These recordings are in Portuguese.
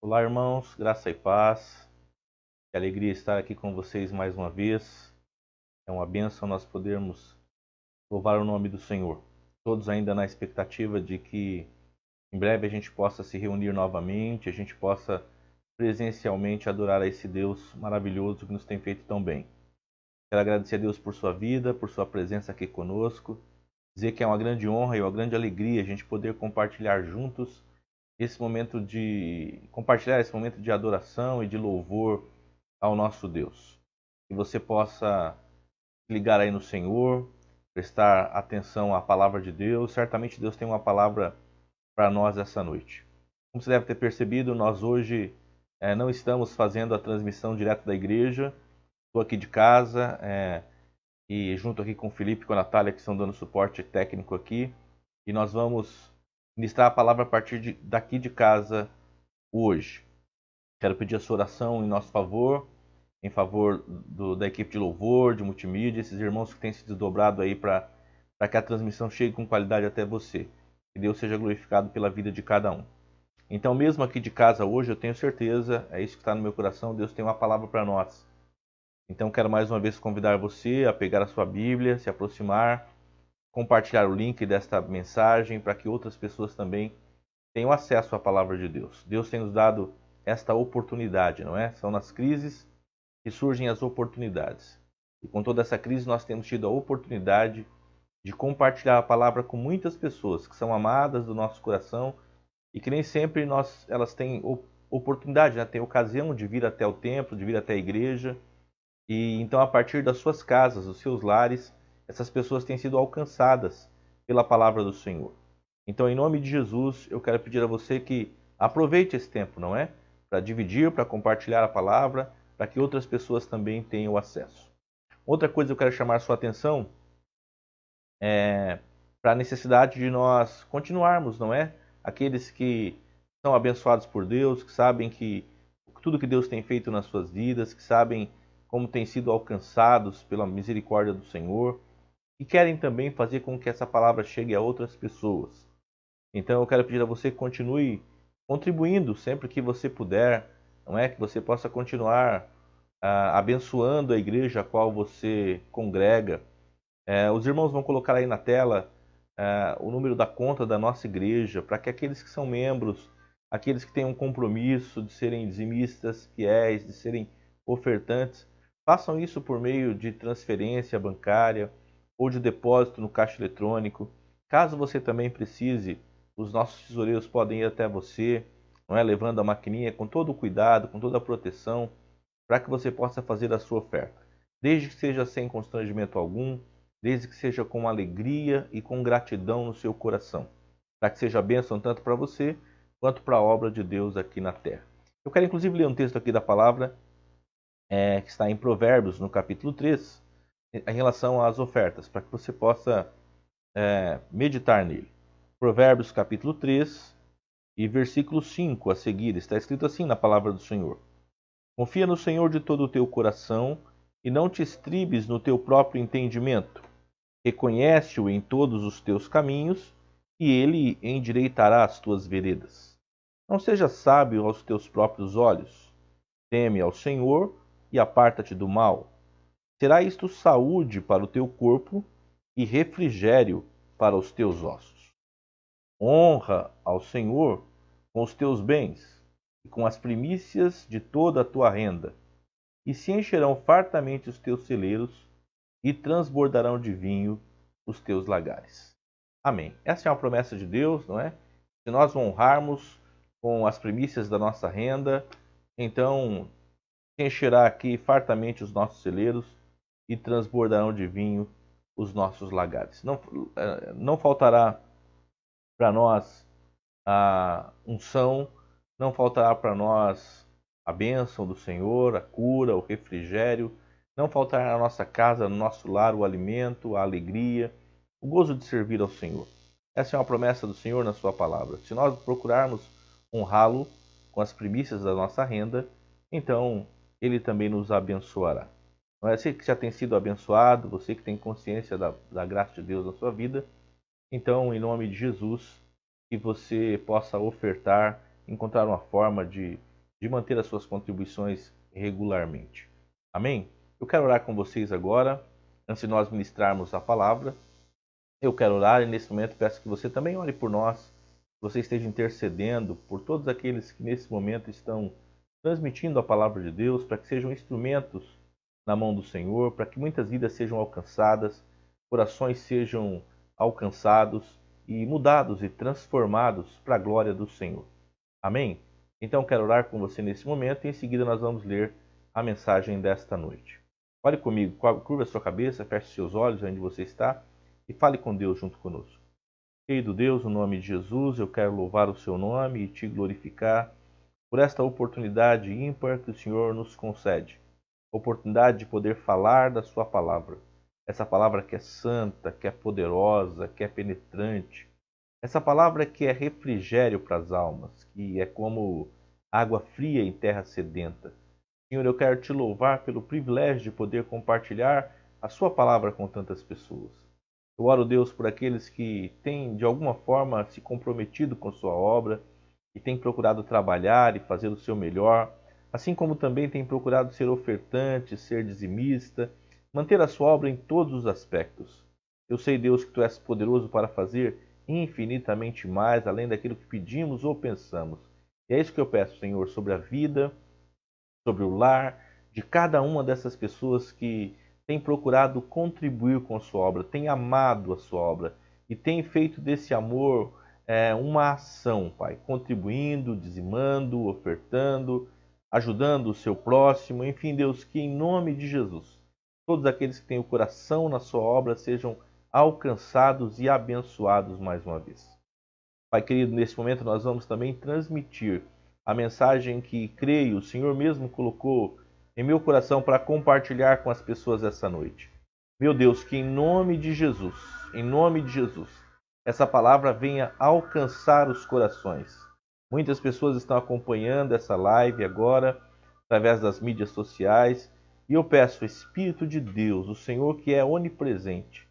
Olá, irmãos, graça e paz. Que alegria estar aqui com vocês mais uma vez. É uma bênção nós podermos louvar o nome do Senhor. Todos ainda na expectativa de que em breve a gente possa se reunir novamente, a gente possa presencialmente adorar a esse Deus maravilhoso que nos tem feito tão bem. Quero agradecer a Deus por sua vida, por sua presença aqui conosco. Dizer que é uma grande honra e uma grande alegria a gente poder compartilhar juntos esse momento de adoração e de louvor ao nosso Deus. Que você possa ligar aí no Senhor, prestar atenção à palavra de Deus. Certamente Deus tem uma palavra para nós essa noite. Como você deve ter percebido, nós hoje não estamos fazendo a transmissão direto da igreja. Estou aqui de casa e junto aqui com o Felipe e com a Natália, que estão dando suporte técnico aqui. E nós vamos ministrar a palavra a partir daqui de casa hoje. Quero pedir a sua oração em nosso favor, em favor da equipe de louvor, de multimídia, esses irmãos que têm se desdobrado aí para que a transmissão chegue com qualidade até você. Que Deus seja glorificado pela vida de cada um. Então, mesmo aqui de casa hoje, eu tenho certeza, é isso que está no meu coração, Deus tem uma palavra para nós. Então, quero mais uma vez convidar você a pegar a sua Bíblia, se aproximar, compartilhar o link desta mensagem para que outras pessoas também tenham acesso à palavra de Deus. Deus tem nos dado esta oportunidade, não é? São nas crises que surgem as oportunidades. E com toda essa crise nós temos tido a oportunidade de compartilhar a palavra com muitas pessoas que são amadas do nosso coração e que nem sempre elas têm oportunidade, né? Têm ocasião de vir até o templo, de vir até a igreja. E então, a partir das suas casas, dos seus lares, essas pessoas têm sido alcançadas pela palavra do Senhor. Então, em nome de Jesus, eu quero pedir a você que aproveite esse tempo, não é? Para dividir, para compartilhar a palavra, para que outras pessoas também tenham acesso. Outra coisa que eu quero chamar a sua atenção é para a necessidade de nós continuarmos, não é? Aqueles que são abençoados por Deus, que sabem que tudo que Deus tem feito nas suas vidas, que sabem como têm sido alcançados pela misericórdia do Senhor e querem também fazer com que essa palavra chegue a outras pessoas. Então eu quero pedir a você que continue contribuindo sempre que você puder, não é? Que você possa continuar abençoando a igreja a qual você congrega. Os irmãos vão colocar aí na tela o número da conta da nossa igreja, para que aqueles que são membros, aqueles que têm um compromisso de serem dizimistas fiéis, de serem ofertantes, façam isso por meio de transferência bancária ou de depósito no caixa eletrônico. Caso você também precise, os nossos tesoureiros podem ir até você, não é? Levando a maquininha com todo o cuidado, com toda a proteção, para que você possa fazer a sua oferta. Desde que seja sem constrangimento algum, desde que seja com alegria e com gratidão no seu coração, para que seja bênção tanto para você quanto para a obra de Deus aqui na terra. Eu quero inclusive ler um texto aqui da palavra que está em Provérbios, no capítulo 3, em relação às ofertas, para que você possa meditar nele. Provérbios capítulo 3 e versículo 5 a seguir, está escrito assim na palavra do Senhor: Confia no Senhor de todo o teu coração e não te estribes no teu próprio entendimento. Reconhece-o em todos os teus caminhos e ele endireitará as tuas veredas. Não sejas sábio aos teus próprios olhos. Teme ao Senhor e aparta-te do mal. Será isto saúde para o teu corpo e refrigério para os teus ossos. Honra ao Senhor com os teus bens e com as primícias de toda a tua renda, e se encherão fartamente os teus celeiros e transbordarão de vinho os teus lagares. Amém. Essa é uma promessa de Deus, não é? Se nós honrarmos com as primícias da nossa renda, então encherá aqui fartamente os nossos celeiros e transbordarão de vinho os nossos lagares. Não faltará para nós a unção, não faltará para nós a bênção do Senhor, a cura, o refrigério, não faltará na nossa casa, no nosso lar, o alimento, a alegria, o gozo de servir ao Senhor. Essa é uma promessa do Senhor na sua palavra. Se nós procurarmos honrá-lo com as primícias da nossa renda, então ele também nos abençoará. Não é? Você que já tem sido abençoado, você que tem consciência da graça de Deus na sua vida, então, em nome de Jesus, que você possa ofertar, encontrar uma forma de de manter as suas contribuições regularmente. Amém? Eu quero orar com vocês agora, antes de nós ministrarmos a palavra. Eu quero orar e nesse momento peço que você também ore por nós, que você esteja intercedendo por todos aqueles que nesse momento estão transmitindo a palavra de Deus, para que sejam instrumentos na mão do Senhor, para que muitas vidas sejam alcançadas, corações sejam alcançados e mudados e transformados para a glória do Senhor. Amém? Então quero orar com você nesse momento e em seguida nós vamos ler a mensagem desta noite. Ore comigo, curva a sua cabeça, feche seus olhos onde você está e fale com Deus junto conosco. Querido Deus, no nome de Jesus, eu quero louvar o seu nome e te glorificar por esta oportunidade ímpar que o Senhor nos concede. Oportunidade de poder falar da sua palavra. Essa palavra que é santa, que é poderosa, que é penetrante. Essa palavra que é refrigério para as almas, que é como água fria em terra sedenta. Senhor, eu quero te louvar pelo privilégio de poder compartilhar a sua palavra com tantas pessoas. Eu oro, Deus, por aqueles que têm, de alguma forma, se comprometido com sua obra, e têm procurado trabalhar e fazer o seu melhor, assim como também têm procurado ser ofertante, ser dizimista, manter a sua obra em todos os aspectos. Eu sei, Deus, que Tu és poderoso para fazer infinitamente mais, além daquilo que pedimos ou pensamos. E é isso que eu peço, Senhor, sobre a vida, sobre o lar de cada uma dessas pessoas que tem procurado contribuir com a sua obra, tem amado a sua obra e tem feito desse amor uma ação, Pai, contribuindo, dizimando, ofertando, ajudando o seu próximo, enfim, Deus, que em nome de Jesus, todos aqueles que têm o coração na sua obra sejam alcançados e abençoados mais uma vez. Pai querido, nesse momento nós vamos também transmitir a mensagem que, creio, o Senhor mesmo colocou em meu coração para compartilhar com as pessoas essa noite. Meu Deus, que em nome de Jesus, essa palavra venha alcançar os corações. Muitas pessoas estão acompanhando essa live agora, através das mídias sociais, e eu peço, Espírito de Deus, o Senhor que é onipresente,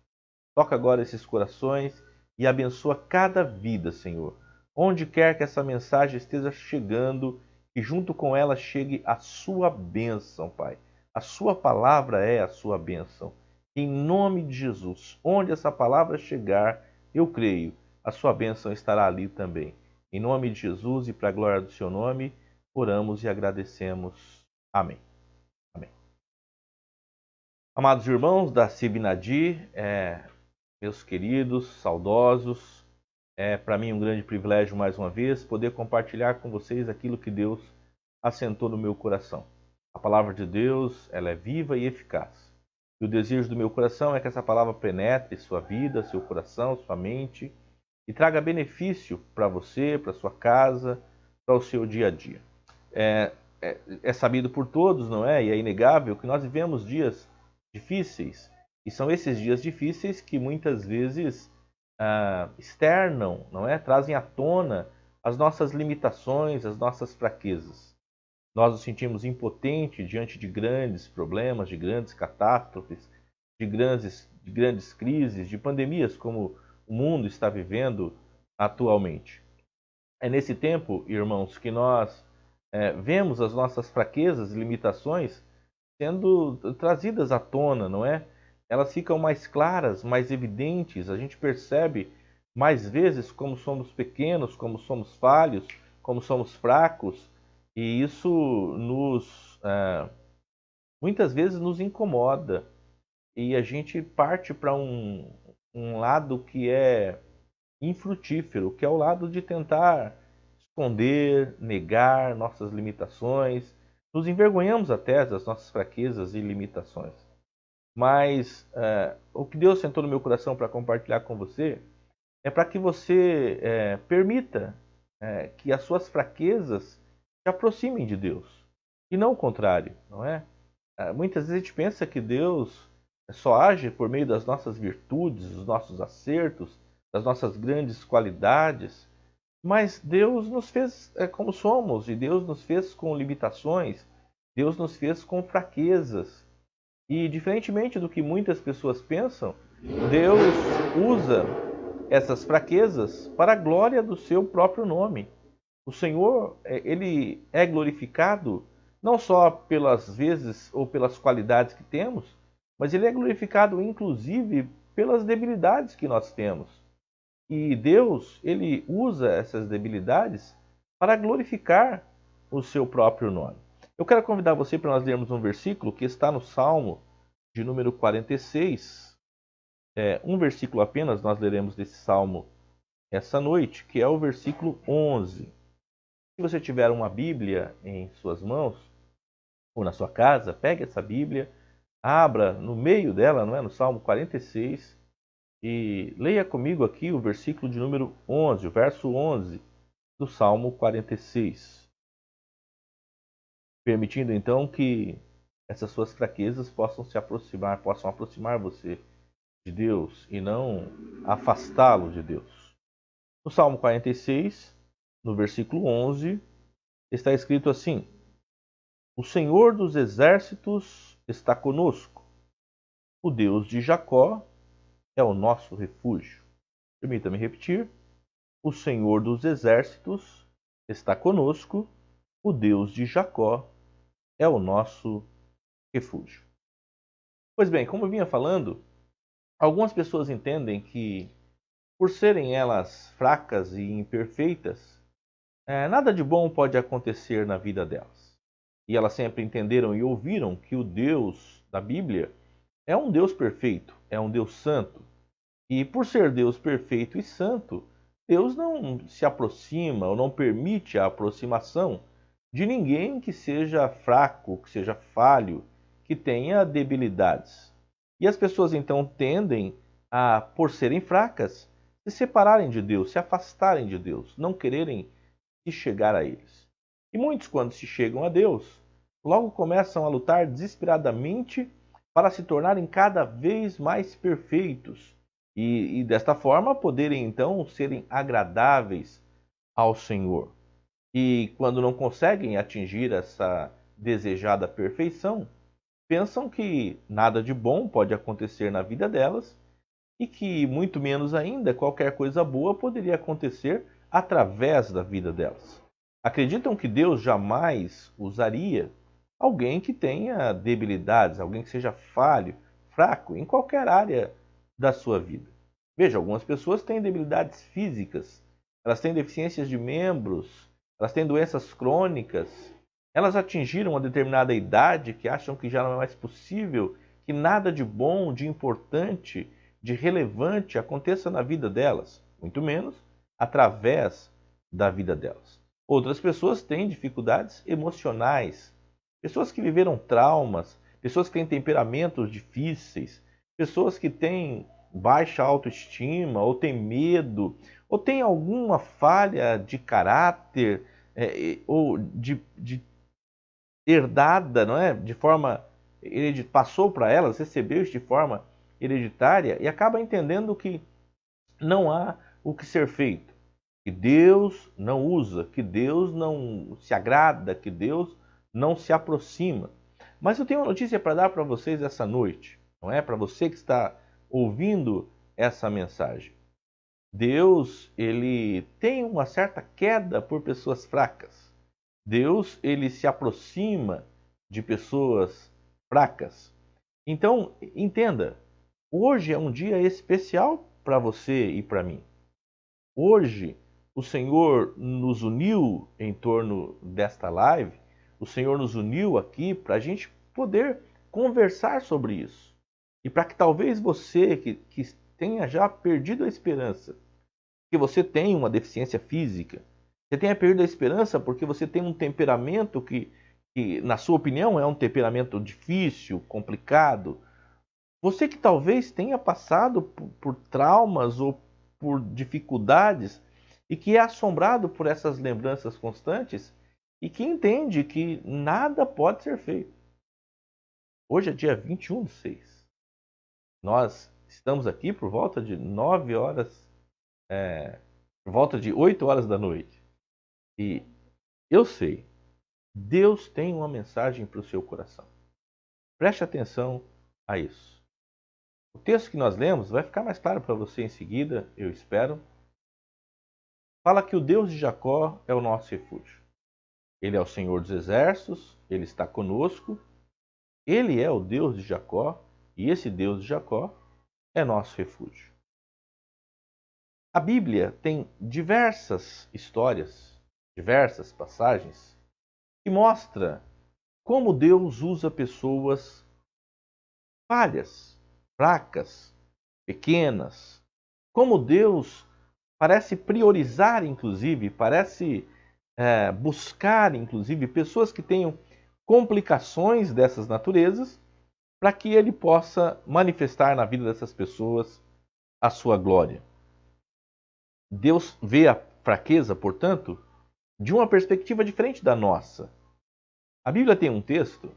toca agora esses corações e abençoa cada vida, Senhor. Onde quer que essa mensagem esteja chegando, que junto com ela chegue a sua bênção, Pai. A sua palavra é a sua bênção. Em nome de Jesus, onde essa palavra chegar, eu creio, a sua bênção estará ali também. Em nome de Jesus e para a glória do seu nome, oramos e agradecemos. Amém. Amém. Amados irmãos da Sibinadi, meus queridos, saudosos, é para mim um grande privilégio mais uma vez poder compartilhar com vocês aquilo que Deus assentou no meu coração. A palavra de Deus, ela é viva e eficaz. E o desejo do meu coração é que essa palavra penetre sua vida, seu coração, sua mente e traga benefício para você, para sua casa, para o seu dia a dia. É sabido por todos, não é? E é inegável que nós vivemos dias difíceis. E são esses dias difíceis que muitas vezes externam, não é? Trazem à tona as nossas limitações, as nossas fraquezas. Nós nos sentimos impotentes diante de grandes problemas, de grandes catástrofes, de grandes crises, de pandemias como o mundo está vivendo atualmente. É nesse tempo, irmãos, que nós vemos as nossas fraquezas e limitações sendo trazidas à tona, não é? Elas ficam mais claras, mais evidentes, a gente percebe mais vezes como somos pequenos, como somos falhos, como somos fracos, e isso muitas vezes nos incomoda, e a gente parte para um lado que é infrutífero, que é o lado de tentar esconder, negar nossas limitações, nos envergonhamos até das nossas fraquezas e limitações. Mas o que Deus sentou no meu coração para compartilhar com você é para que você permita que as suas fraquezas se aproximem de Deus. E não o contrário, não é? Muitas vezes a gente pensa que Deus só age por meio das nossas virtudes, dos nossos acertos, das nossas grandes qualidades, mas Deus nos fez como somos, e Deus nos fez com limitações, Deus nos fez com fraquezas. E diferentemente do que muitas pessoas pensam, Deus usa essas fraquezas para a glória do seu próprio nome. O Senhor, ele é glorificado não só pelas vezes ou pelas qualidades que temos, mas ele é glorificado inclusive pelas debilidades que nós temos. E Deus, ele usa essas debilidades para glorificar o seu próprio nome. Eu quero convidar você para nós lermos um versículo que está no Salmo de número 46. Um versículo apenas nós leremos desse Salmo essa noite, que é o versículo 11. Se você tiver uma Bíblia em suas mãos, ou na sua casa, pegue essa Bíblia, abra no meio dela, não é? No Salmo 46, e leia comigo aqui o versículo de número 11, o verso 11 do Salmo 46. Permitindo então que essas suas fraquezas possam aproximar você de Deus e não afastá-lo de Deus. No Salmo 46, no versículo 11, está escrito assim: O Senhor dos exércitos está conosco. O Deus de Jacó é o nosso refúgio. Permita-me repetir. O Senhor dos exércitos está conosco. O Deus de Jacó é o nosso refúgio. Pois bem, como eu vinha falando, algumas pessoas entendem que, por serem elas fracas e imperfeitas, nada de bom pode acontecer na vida delas. E elas sempre entenderam e ouviram que o Deus da Bíblia é um Deus perfeito, é um Deus santo. E por ser Deus perfeito e santo, Deus não se aproxima ou não permite a aproximação de ninguém que seja fraco, que seja falho, que tenha debilidades. E as pessoas então tendem a, por serem fracas, se separarem de Deus, se afastarem de Deus, não quererem se chegar a eles. E muitos, quando se chegam a Deus, logo começam a lutar desesperadamente para se tornarem cada vez mais perfeitos e desta forma poderem então serem agradáveis ao Senhor. E quando não conseguem atingir essa desejada perfeição, pensam que nada de bom pode acontecer na vida delas e que, muito menos ainda, qualquer coisa boa poderia acontecer através da vida delas. Acreditam que Deus jamais usaria alguém que tenha debilidades, alguém que seja falho, fraco, em qualquer área da sua vida. Veja, algumas pessoas têm debilidades físicas, elas têm deficiências de membros, elas têm doenças crônicas, elas atingiram uma determinada idade que acham que já não é mais possível que nada de bom, de importante, de relevante aconteça na vida delas, muito menos através da vida delas. Outras pessoas têm dificuldades emocionais, pessoas que viveram traumas, pessoas que têm temperamentos difíceis, pessoas que têm baixa autoestima, ou têm medo, ou têm alguma falha de caráter, ou de herdada, não é? De forma passou para elas, recebeu isso de forma hereditária e acaba entendendo que não há o que ser feito, que Deus não usa, que Deus não se agrada, que Deus não se aproxima. Mas eu tenho uma notícia para dar para vocês essa noite, não é? Para você que está ouvindo essa mensagem. Deus, ele tem uma certa queda por pessoas fracas. Deus, ele se aproxima de pessoas fracas. Então, entenda, hoje é um dia especial para você e para mim. Hoje, o Senhor nos uniu em torno desta live, o Senhor nos uniu aqui para a gente poder conversar sobre isso. E para que talvez você que tenha já perdido a esperança, que você tem uma deficiência física, você tenha perdido a esperança porque você tem um temperamento que, na sua opinião, é um temperamento difícil, complicado. Você que talvez tenha passado por traumas ou por dificuldades e que é assombrado por essas lembranças constantes e que entende que nada pode ser feito. Hoje é dia 21/6. Nós estamos aqui por volta de 9 horas, por volta de 8 horas da noite. E eu sei, Deus tem uma mensagem para o seu coração. Preste atenção a isso. O texto que nós lemos vai ficar mais claro para você em seguida, eu espero. fala que o Deus de Jacó é o nosso refúgio. Ele é o Senhor dos exércitos, Ele está conosco, Ele é o Deus de Jacó, e esse Deus de Jacó é nosso refúgio. A Bíblia tem diversas histórias, diversas passagens, que mostra como Deus usa pessoas falhas, fracas, pequenas, como Deus parece priorizar, inclusive, parece buscar, inclusive, pessoas que tenham complicações dessas naturezas, para que Ele possa manifestar na vida dessas pessoas a sua glória. Deus vê a fraqueza, portanto, de uma perspectiva diferente da nossa. A Bíblia tem um texto,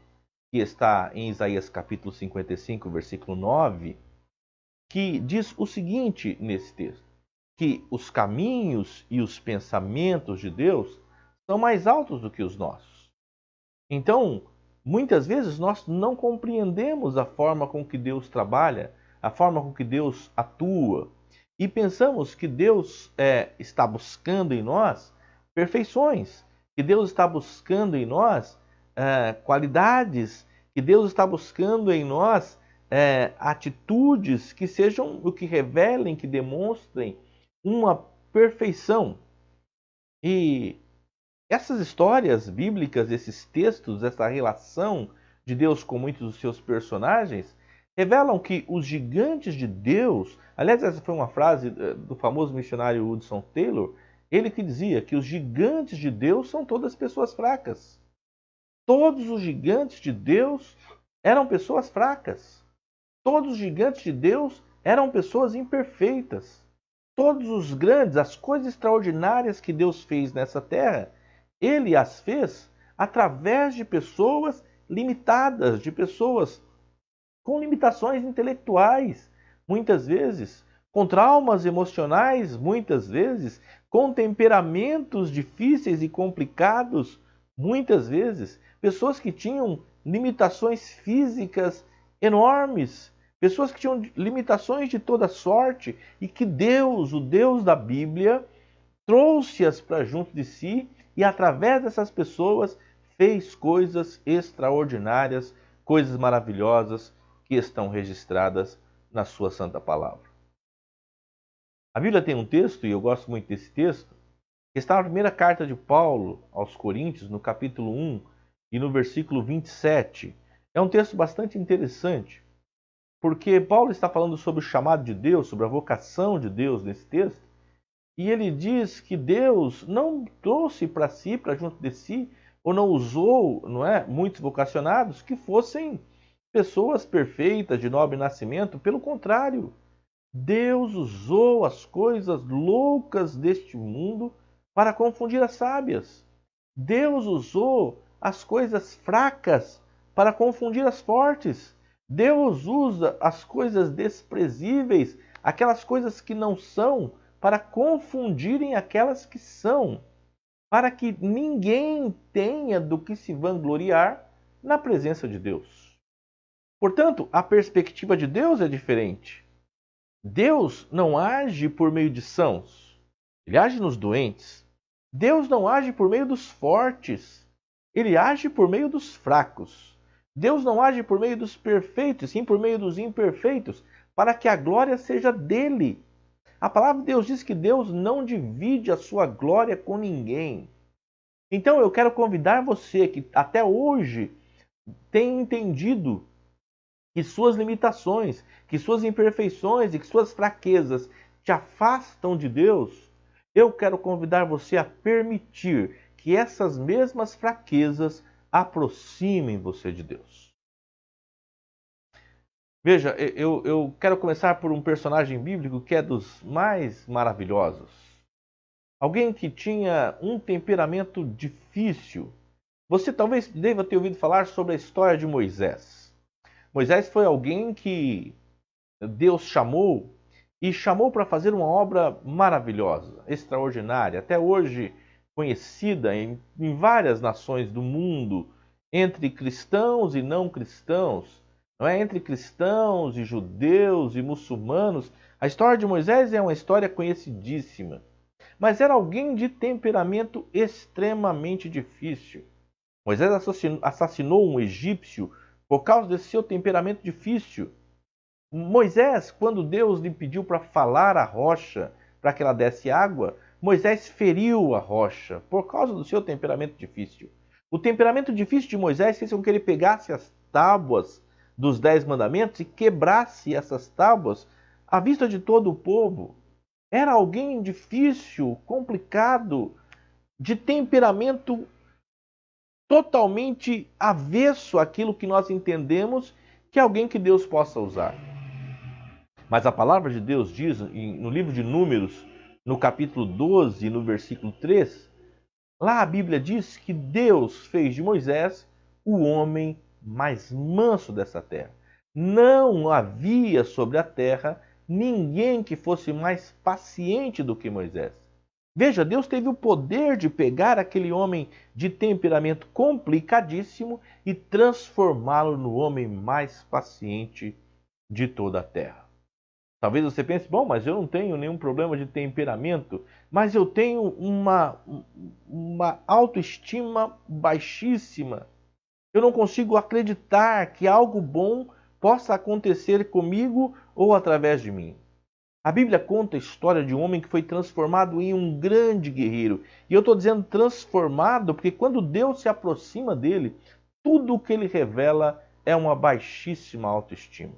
que está em Isaías capítulo 55, versículo 9, que diz o seguinte nesse texto, que os caminhos e os pensamentos de Deus são mais altos do que os nossos. Então, muitas vezes nós não compreendemos a forma com que Deus trabalha, a forma com que Deus atua, e pensamos que Deus está buscando em nós perfeições, que Deus está buscando em nós qualidades, que Deus está buscando em nós atitudes que sejam o que revelem, que demonstrem uma perfeição. E essas histórias bíblicas, esses textos, essa relação de Deus com muitos dos seus personagens, revelam que os gigantes de Deus, aliás, essa foi uma frase do famoso missionário Hudson Taylor, ele que dizia que os gigantes de Deus são todas pessoas fracas. Todos os gigantes de Deus eram pessoas fracas. Todos os gigantes de Deus eram pessoas imperfeitas. Todos os grandes, as coisas extraordinárias que Deus fez nessa terra, Ele as fez através de pessoas limitadas, de pessoas com limitações intelectuais, muitas vezes, com traumas emocionais, muitas vezes, com temperamentos difíceis e complicados, muitas vezes, pessoas que tinham limitações físicas enormes, pessoas que tinham limitações de toda sorte e que Deus, o Deus da Bíblia, trouxe-as para junto de si e através dessas pessoas fez coisas extraordinárias, coisas maravilhosas que estão registradas na sua santa palavra. A Bíblia tem um texto, e eu gosto muito desse texto, que está na primeira carta de Paulo aos Coríntios, no capítulo 1 e no versículo 27. É um texto bastante interessante, porque Paulo está falando sobre o chamado de Deus, sobre a vocação de Deus nesse texto, e ele diz que Deus não trouxe para si, para junto de si, ou não usou, muitos vocacionados que fossem pessoas perfeitas, de nobre nascimento. Pelo contrário, Deus usou as coisas loucas deste mundo para confundir as sábias. Deus usou as coisas fracas para confundir as fortes. Deus usa as coisas desprezíveis, aquelas coisas que não são, para confundirem aquelas que são, para que ninguém tenha do que se vangloriar na presença de Deus. Portanto, a perspectiva de Deus é diferente. Deus não age por meio de sãos, Ele age nos doentes. Deus não age por meio dos fortes, Ele age por meio dos fracos. Deus não age por meio dos perfeitos, sim por meio dos imperfeitos, para que a glória seja dele. A palavra de Deus diz que Deus não divide a sua glória com ninguém. Então eu quero convidar você que até hoje tem entendido que suas limitações, que suas imperfeições e que suas fraquezas te afastam de Deus, eu quero convidar você a permitir que essas mesmas fraquezas aproximem você de Deus. Veja, eu quero começar por um personagem bíblico que é dos mais maravilhosos. Alguém que tinha um temperamento difícil. Você talvez deva ter ouvido falar sobre a história de Moisés. Moisés foi alguém que Deus chamou e chamou para fazer uma obra maravilhosa, extraordinária, até hoje conhecida em várias nações do mundo, entre cristãos e não cristãos, entre cristãos e judeus e muçulmanos. A história de Moisés é uma história conhecidíssima. mas era alguém de temperamento extremamente difícil. Moisés assassinou um egípcio por causa desse seu temperamento difícil. Moisés, quando Deus lhe pediu para falar à rocha, para que ela desse água, Moisés feriu a rocha por causa do seu temperamento difícil. O temperamento difícil de Moisés fez com que ele pegasse as tábuas dos 10 mandamentos e quebrasse essas tábuas à vista de todo o povo. Era alguém difícil, complicado, de temperamento totalmente avesso àquilo que nós entendemos que é alguém que Deus possa usar. Mas a palavra de Deus diz no livro de Números, no capítulo 12, no versículo 3, lá a Bíblia diz que Deus fez de Moisés o homem mais manso dessa terra. Não havia sobre a terra ninguém que fosse mais paciente do que Moisés. Veja, Deus teve o poder de pegar aquele homem de temperamento complicadíssimo e transformá-lo no homem mais paciente de toda a terra. Talvez você pense, bom, mas eu não tenho nenhum problema de temperamento, mas eu tenho uma autoestima baixíssima. Eu não consigo acreditar que algo bom possa acontecer comigo ou através de mim. A Bíblia conta a história de um homem que foi transformado em um grande guerreiro. E eu estou dizendo transformado porque quando Deus se aproxima dele, tudo o que ele revela é uma baixíssima autoestima.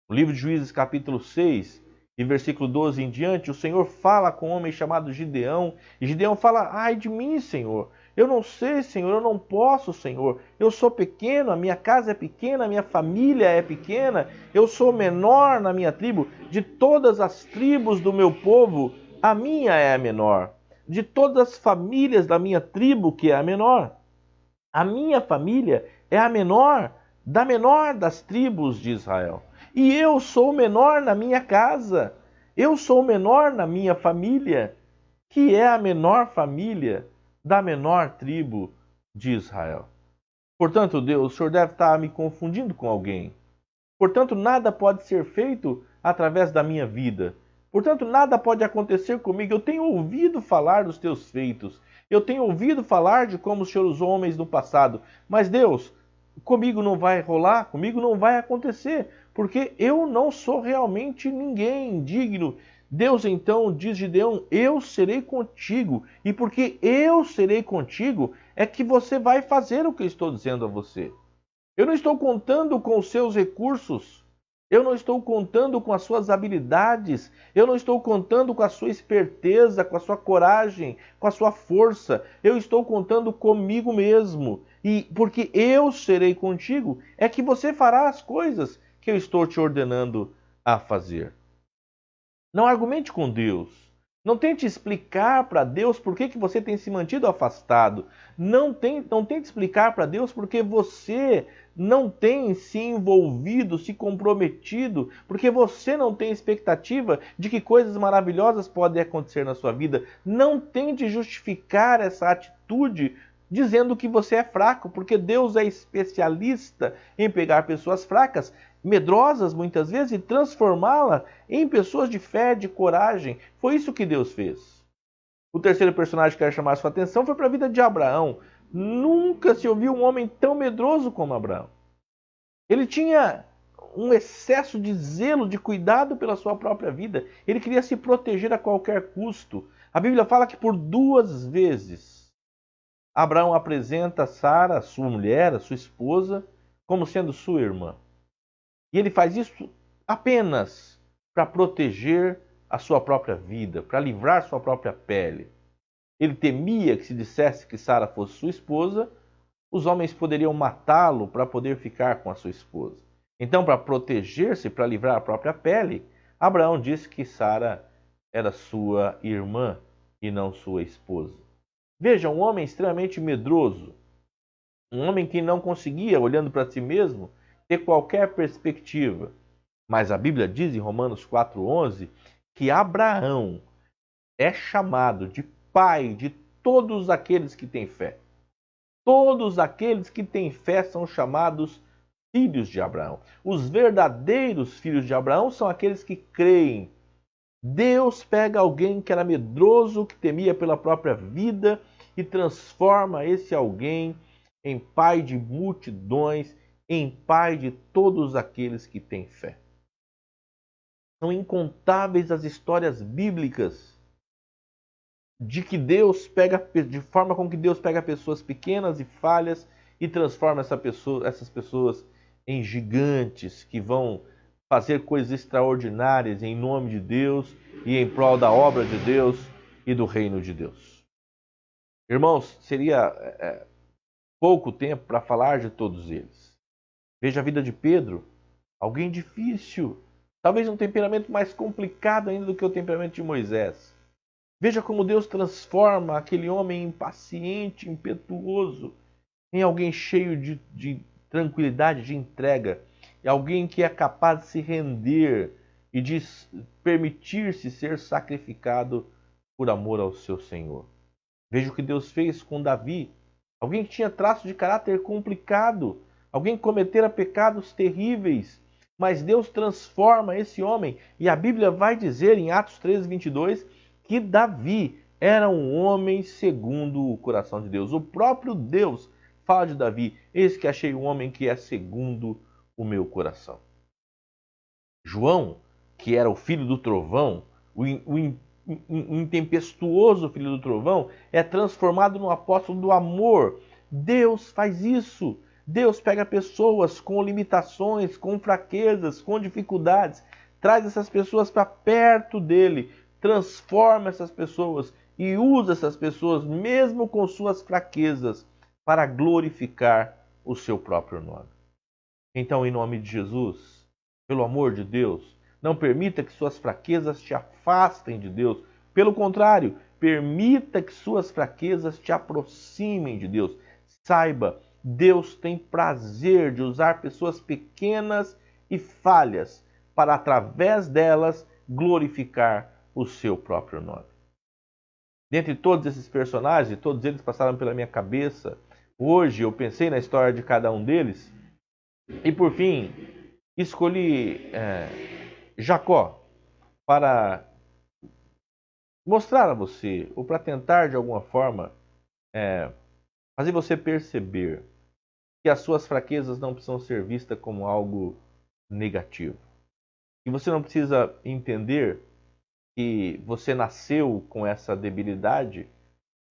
No livro de Juízes, capítulo 6, e versículo 12 em diante, o Senhor fala com um homem chamado Gideão. E Gideão fala, ai de mim, Senhor. Eu não sei, Senhor, eu não posso, Senhor. Eu sou pequeno, a minha casa é pequena, a minha família é pequena. Eu sou menor na minha tribo. De todas as tribos do meu povo, a minha é a menor. De todas as famílias da minha tribo, que é a menor. A minha família é a menor das tribos de Israel. E eu sou o menor na minha casa. Eu sou o menor na minha família, que é a menor família da menor tribo de Israel. Portanto, Deus, o Senhor deve estar me confundindo com alguém. Portanto, nada pode ser feito através da minha vida. Portanto, nada pode acontecer comigo. Eu tenho ouvido falar dos teus feitos. Eu tenho ouvido falar de como o Senhor usou homens no passado. Mas, Deus, comigo não vai rolar, comigo não vai acontecer, porque eu não sou realmente ninguém digno. Deus então diz Gideão, eu serei contigo, e porque eu serei contigo, é que você vai fazer o que eu estou dizendo a você. Eu não estou contando com os seus recursos, eu não estou contando com as suas habilidades, eu não estou contando com a sua esperteza, com a sua coragem, com a sua força, eu estou contando comigo mesmo. E porque eu serei contigo, é que você fará as coisas que eu estou te ordenando a fazer. Não argumente com Deus. Não tente explicar para Deus por que você tem se mantido afastado. Não tente explicar para Deus porque você não tem se envolvido, se comprometido, porque você não tem expectativa de que coisas maravilhosas podem acontecer na sua vida. Não tente justificar essa atitude dizendo que você é fraco, porque Deus é especialista em pegar pessoas fracas, medrosas muitas vezes, e transformá-las em pessoas de fé, de coragem. Foi isso que Deus fez. O terceiro personagem que eu quero chamar a sua atenção foi para a vida de Abraão. Nunca se ouviu um homem tão medroso como Abraão. Ele tinha um excesso de zelo, de cuidado pela sua própria vida. Ele queria se proteger a qualquer custo. A Bíblia fala que por 2 vezes Abraão apresenta Sara, a sua mulher, a sua esposa, como sendo sua irmã. E ele faz isso apenas para proteger a sua própria vida, para livrar sua própria pele. Ele temia que se dissesse que Sara fosse sua esposa, os homens poderiam matá-lo para poder ficar com a sua esposa. Então, para proteger-se, para livrar a própria pele, Abraão disse que Sara era sua irmã e não sua esposa. Veja, um homem extremamente medroso, um homem que não conseguia, olhando para si mesmo, ter qualquer perspectiva. Mas a Bíblia diz em Romanos 4,11 que Abraão é chamado de pai de todos aqueles que têm fé. Todos aqueles que têm fé são chamados filhos de Abraão. Os verdadeiros filhos de Abraão são aqueles que creem Deus pega alguém que era medroso, que temia pela própria vida e transforma esse alguém em pai de multidões, em pai de todos aqueles que têm fé. São incontáveis as histórias bíblicas de que Deus pega, de forma com que Deus pega pessoas pequenas e falhas e transforma essas pessoas em gigantes que vão fazer coisas extraordinárias em nome de Deus e em prol da obra de Deus e do reino de Deus. Irmãos, seria pouco tempo para falar de todos eles. Veja a vida de Pedro, alguém difícil, talvez um temperamento mais complicado ainda do que o temperamento de Moisés. Veja como Deus transforma aquele homem impaciente, impetuoso, em alguém cheio de tranquilidade, de entrega, e alguém que é capaz de se render e de permitir-se ser sacrificado por amor ao seu Senhor. Veja o que Deus fez com Davi, alguém que tinha traço de caráter complicado, alguém que cometera pecados terríveis, mas Deus transforma esse homem, e a Bíblia vai dizer em Atos 13:22 que Davi era um homem segundo o coração de Deus. O próprio Deus fala de Davi: eis que achei um homem que é segundo o meu coração. João, que era o filho do trovão, o intempestuoso filho do trovão, é transformado no apóstolo do amor. Deus faz isso. Deus pega pessoas com limitações, com fraquezas, com dificuldades, traz essas pessoas para perto dele, transforma essas pessoas e usa essas pessoas, mesmo com suas fraquezas, para glorificar o seu próprio nome. Então, em nome de Jesus, pelo amor de Deus, não permita que suas fraquezas te afastem de Deus. Pelo contrário, permita que suas fraquezas te aproximem de Deus. Saiba, Deus tem prazer de usar pessoas pequenas e falhas para, através delas, glorificar o seu próprio nome. Dentre todos esses personagens, todos eles passaram pela minha cabeça. Hoje eu pensei na história de cada um deles e, por fim, escolhi Jacó para mostrar a você, ou para tentar de alguma forma fazer você perceber que as suas fraquezas não precisam ser vistas como algo negativo. E você não precisa entender que você nasceu com essa debilidade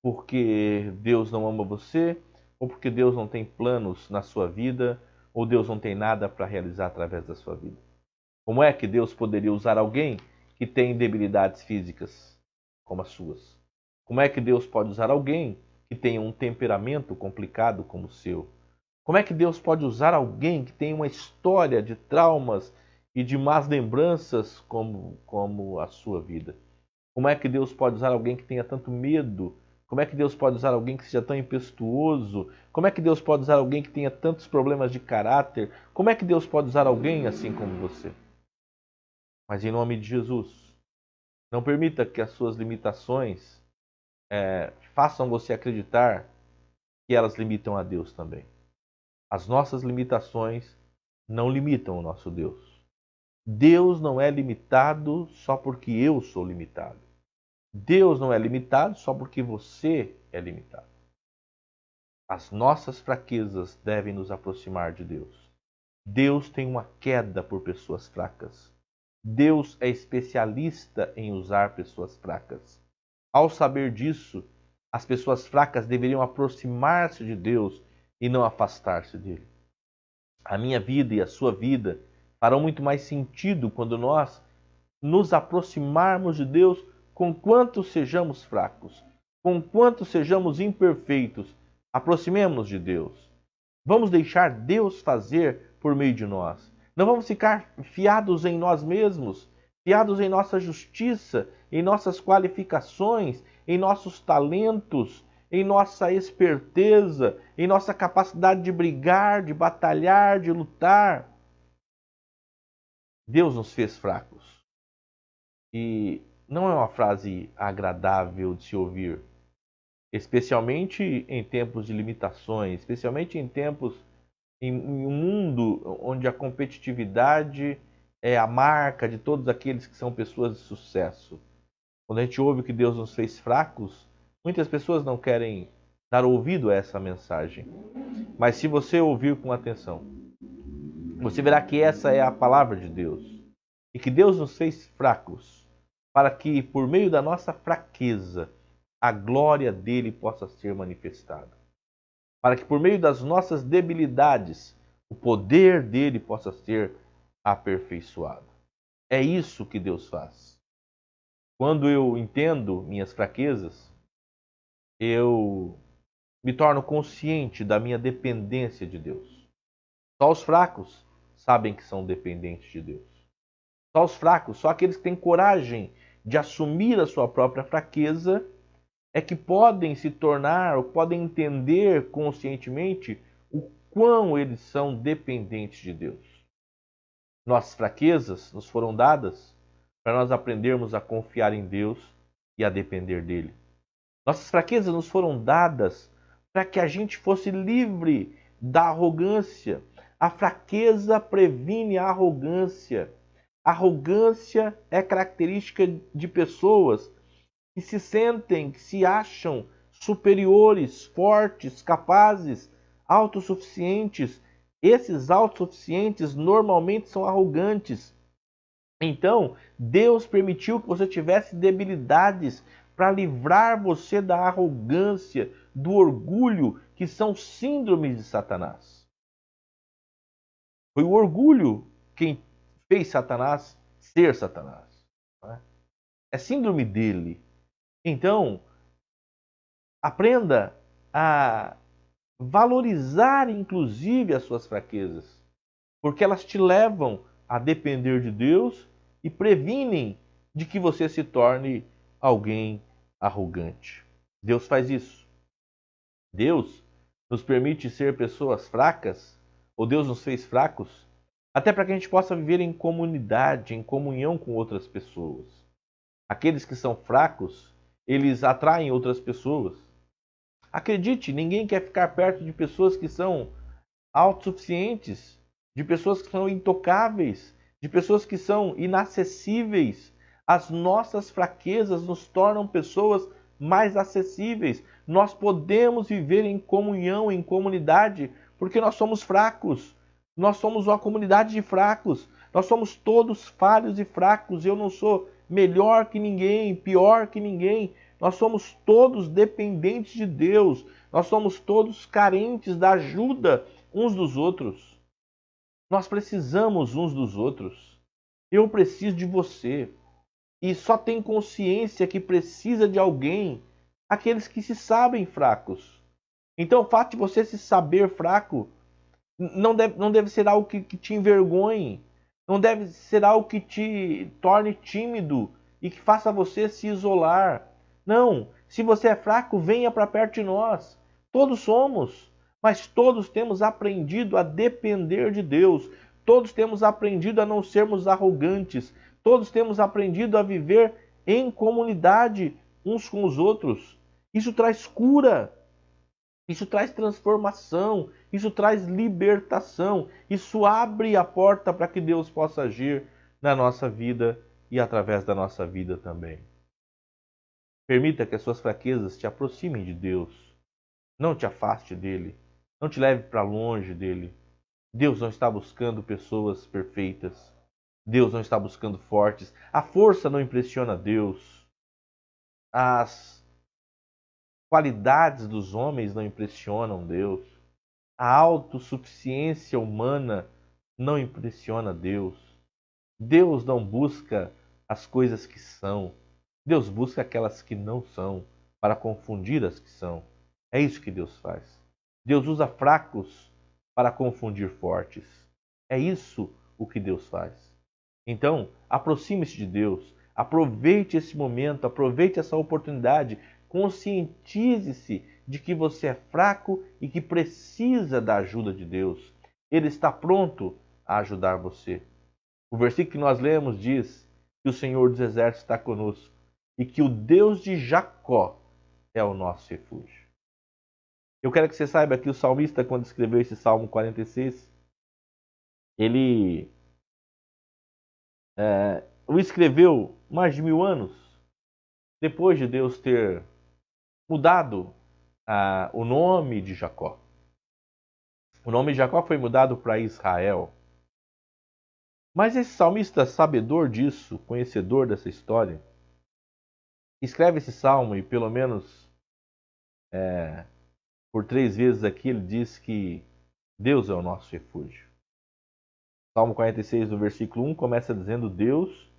porque Deus não ama você, ou porque Deus não tem planos na sua vida, ou Deus não tem nada para realizar através da sua vida. Como é que Deus poderia usar alguém que tem debilidades físicas como as suas? Como é que Deus pode usar alguém que tenha um temperamento complicado como o seu? Como é que Deus pode usar alguém que tem uma história de traumas e de más lembranças como a sua vida? Como é que Deus pode usar alguém que tenha tanto medo? Como é que Deus pode usar alguém que seja tão impetuoso? Como é que Deus pode usar alguém que tenha tantos problemas de caráter? Como é que Deus pode usar alguém assim como você? Mas em nome de Jesus, não permita que as suas limitações façam você acreditar que elas limitam a Deus também. As nossas limitações não limitam o nosso Deus. Deus não é limitado só porque eu sou limitado. Deus não é limitado só porque você é limitado. As nossas fraquezas devem nos aproximar de Deus. Deus tem uma queda por pessoas fracas. Deus é especialista em usar pessoas fracas. Ao saber disso, as pessoas fracas deveriam aproximar-se de Deus e não afastar-se dele. A minha vida e a sua vida farão muito mais sentido quando nós nos aproximarmos de Deus, conquanto sejamos fracos, conquanto sejamos imperfeitos. Aproximemos-nos de Deus. Vamos deixar Deus fazer por meio de nós. Não vamos ficar fiados em nós mesmos, fiados em nossa justiça, em nossas qualificações, em nossos talentos, em nossa esperteza, em nossa capacidade de brigar, de batalhar, de lutar. Deus nos fez fracos. E não é uma frase agradável de se ouvir, especialmente em tempos de limitações, especialmente em tempos, em um mundo onde a competitividade é a marca de todos aqueles que são pessoas de sucesso. Quando a gente ouve que Deus nos fez fracos, muitas pessoas não querem dar ouvido a essa mensagem. Mas se você ouvir com atenção, você verá que essa é a palavra de Deus. E que Deus nos fez fracos, para que por meio da nossa fraqueza, a glória dele possa ser manifestada. Para que por meio das nossas debilidades, o poder dele possa ser aperfeiçoado. É isso que Deus faz. Quando eu entendo minhas fraquezas, eu me torno consciente da minha dependência de Deus. Só os fracos sabem que são dependentes de Deus. Só os fracos, só aqueles que têm coragem de assumir a sua própria fraqueza, é que podem se tornar, ou podem entender conscientemente o quão eles são dependentes de Deus. Nossas fraquezas nos foram dadas para nós aprendermos a confiar em Deus e a depender dele. Nossas fraquezas nos foram dadas para que a gente fosse livre da arrogância. A fraqueza previne a arrogância. A arrogância é característica de pessoas que se sentem, que se acham superiores, fortes, capazes, autossuficientes. Esses autossuficientes normalmente são arrogantes. Então, Deus permitiu que você tivesse debilidades para livrar você da arrogância, do orgulho, que são síndromes de Satanás. Foi o orgulho quem fez Satanás ser Satanás. É síndrome dele. Então, aprenda a valorizar inclusive as suas fraquezas, porque elas te levam a depender de Deus e previnem de que você se torne alguém arrogante. Deus faz isso. Deus nos permite ser pessoas fracas, ou Deus nos fez fracos, até para que a gente possa viver em comunidade, em comunhão com outras pessoas. Aqueles que são fracos, eles atraem outras pessoas. Acredite, ninguém quer ficar perto de pessoas que são autossuficientes, de pessoas que são intocáveis, de pessoas que são inacessíveis. As nossas fraquezas nos tornam pessoas mais acessíveis. Nós podemos viver em comunhão, em comunidade, porque nós somos fracos. Nós somos uma comunidade de fracos. Nós somos todos falhos e fracos. Eu não sou melhor que ninguém, pior que ninguém. Nós somos todos dependentes de Deus. Nós somos todos carentes da ajuda uns dos outros. Nós precisamos uns dos outros. Eu preciso de você. E só tem consciência que precisa de alguém aqueles que se sabem fracos. Então o fato de você se saber fraco não deve ser algo que te envergonhe. Não deve ser algo que te torne tímido e que faça você se isolar. Não, se você é fraco, venha para perto de nós. Todos somos, mas todos temos aprendido a depender de Deus. Todos temos aprendido a não sermos arrogantes. Todos temos aprendido a viver em comunidade uns com os outros. Isso traz cura. Isso traz transformação, isso traz libertação, isso abre a porta para que Deus possa agir na nossa vida e através da nossa vida também. Permita que as suas fraquezas te aproximem de Deus. Não te afaste dele. Não te leve para longe dele. Deus não está buscando pessoas perfeitas. Deus não está buscando fortes. A força não impressiona Deus. As qualidades dos homens não impressionam Deus. A autossuficiência humana não impressiona Deus. Deus não busca as coisas que são. Deus busca aquelas que não são, para confundir as que são. É isso que Deus faz. Deus usa fracos para confundir fortes. É isso o que Deus faz. Então, aproxime-se de Deus. Aproveite esse momento, aproveite essa oportunidade. Conscientize-se de que você é fraco e que precisa da ajuda de Deus. Ele está pronto a ajudar você. O versículo que nós lemos diz que o Senhor dos Exércitos está conosco e que o Deus de Jacó é o nosso refúgio. Eu quero que você saiba que o salmista, quando escreveu esse Salmo 46, ele o escreveu mais de 1000 anos depois de Deus ter mudado o nome de Jacó. O nome de Jacó foi mudado para Israel. Mas esse salmista, sabedor disso, conhecedor dessa história, escreve esse salmo e pelo menos por 3 vezes aqui ele diz que Deus é o nosso refúgio. Salmo 46, no versículo 1, começa dizendo: Deus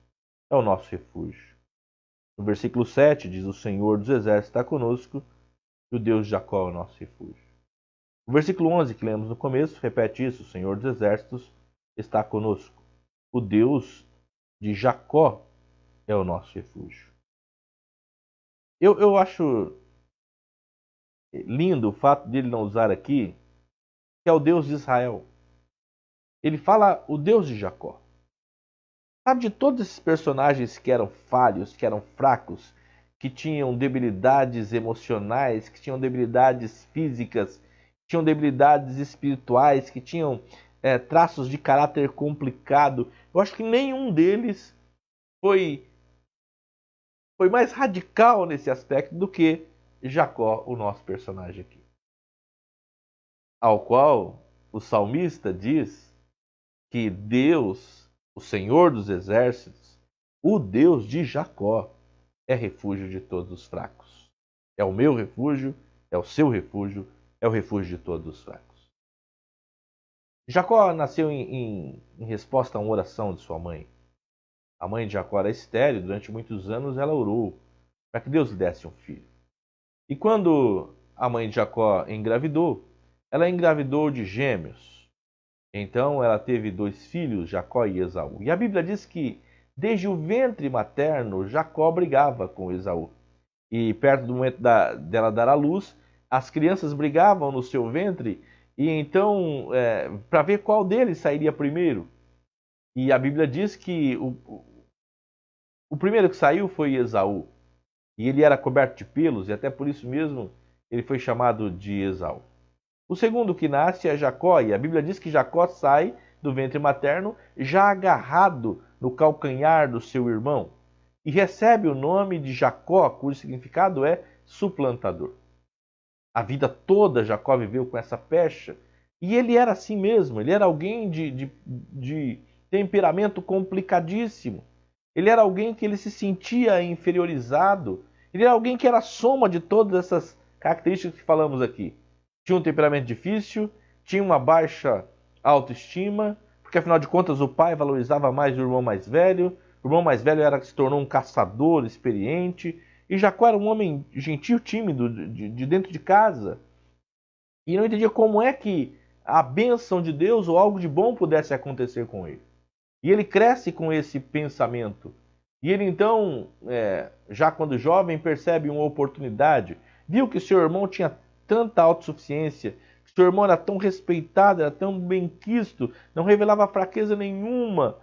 é o nosso refúgio. No versículo 7 diz: O Senhor dos Exércitos está conosco, e o Deus de Jacó é o nosso refúgio. O versículo 11 que lemos no começo repete isso: O Senhor dos Exércitos está conosco. O Deus de Jacó é o nosso refúgio. Eu acho lindo o fato dele não usar aqui que é o Deus de Israel. Ele fala o Deus de Jacó. Sabe, de todos esses personagens que eram falhos, que eram fracos, que tinham debilidades emocionais, que tinham debilidades físicas, que tinham debilidades espirituais, que tinham traços de caráter complicado, eu acho que nenhum deles foi mais radical nesse aspecto do que Jacó, o nosso personagem aqui. Ao qual o salmista diz que Deus, o Senhor dos Exércitos, o Deus de Jacó, é refúgio de todos os fracos. É o meu refúgio, é o seu refúgio, é o refúgio de todos os fracos. Jacó nasceu em resposta a uma oração de sua mãe. A mãe de Jacó era estéril, durante muitos anos ela orou para que Deus lhe desse um filho. E quando a mãe de Jacó engravidou, ela engravidou de gêmeos. Então ela teve 2 filhos, Jacó e Esaú. E a Bíblia diz que desde o ventre materno, Jacó brigava com Esaú. E perto do momento dela dar à luz, as crianças brigavam no seu ventre, e então, para ver qual deles sairia primeiro. E a Bíblia diz que o primeiro que saiu foi Esaú. E ele era coberto de pelos, e até por isso mesmo ele foi chamado de Esaú. O segundo que nasce é Jacó, e a Bíblia diz que Jacó sai do ventre materno já agarrado no calcanhar do seu irmão, e recebe o nome de Jacó, cujo significado é suplantador. A vida toda Jacó viveu com essa pecha, e ele era assim mesmo, ele era alguém de temperamento complicadíssimo. Ele era alguém que ele se sentia inferiorizado. Ele era alguém que era a soma de todas essas características que falamos aqui. Tinha um temperamento difícil, tinha uma baixa autoestima, porque afinal de contas o pai valorizava mais o irmão mais velho. O irmão mais velho se tornou um caçador experiente. E Jacó era um homem gentil, tímido, de dentro de casa. E não entendia como é que a bênção de Deus ou algo de bom pudesse acontecer com ele. E ele cresce com esse pensamento. E ele então, já quando jovem, percebe uma oportunidade. Viu que seu irmão tinha tanta autossuficiência, que seu irmão era tão respeitado, era tão benquisto, não revelava fraqueza nenhuma.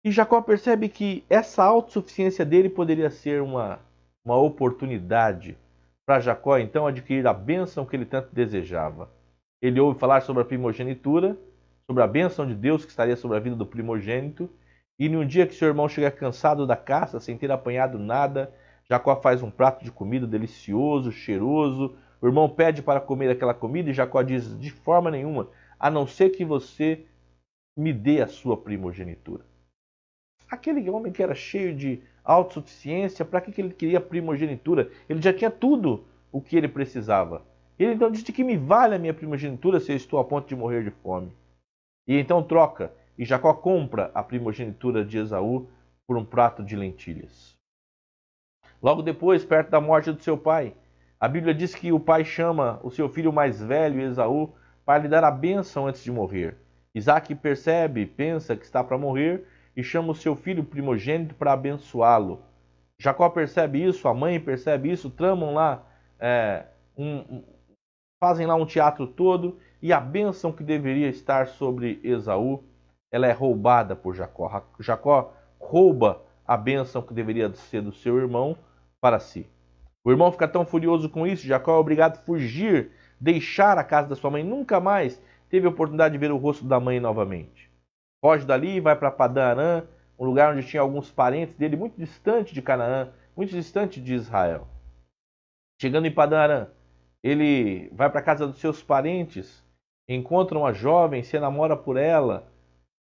E Jacó percebe que essa autossuficiência dele poderia ser uma oportunidade para Jacó, então, adquirir a bênção que ele tanto desejava. Ele ouve falar sobre a primogenitura, sobre a bênção de Deus que estaria sobre a vida do primogênito, e num dia que seu irmão chega cansado da caça, sem ter apanhado nada, Jacó faz um prato de comida delicioso, cheiroso. O irmão pede para comer aquela comida e Jacó diz: de forma nenhuma, a não ser que você me dê a sua primogenitura. Aquele homem que era cheio de autossuficiência, para que ele queria primogenitura? Ele já tinha tudo o que ele precisava. Ele então diz: de que me vale a minha primogenitura se eu estou a ponto de morrer de fome? E então troca, e Jacó compra a primogenitura de Esaú por um prato de lentilhas. Logo depois, perto da morte do seu pai, a Bíblia diz que o pai chama o seu filho mais velho, Esaú, para lhe dar a bênção antes de morrer. Isaac percebe, pensa que está para morrer e chama o seu filho primogênito para abençoá-lo. Jacó percebe isso, a mãe percebe isso, tramam lá, fazem lá um teatro todo, e a bênção que deveria estar sobre Esaú, ela é roubada por Jacó. Jacó rouba a bênção que deveria ser do seu irmão para si. O irmão fica tão furioso com isso, Jacó é obrigado a fugir, deixar a casa da sua mãe, nunca mais teve a oportunidade de ver o rosto da mãe novamente. Foge dali, vai para Padã Arã, um lugar onde tinha alguns parentes dele muito distante de Canaã, muito distante de Israel. Chegando em Padã Arã, ele vai para a casa dos seus parentes, encontra uma jovem, se enamora por ela,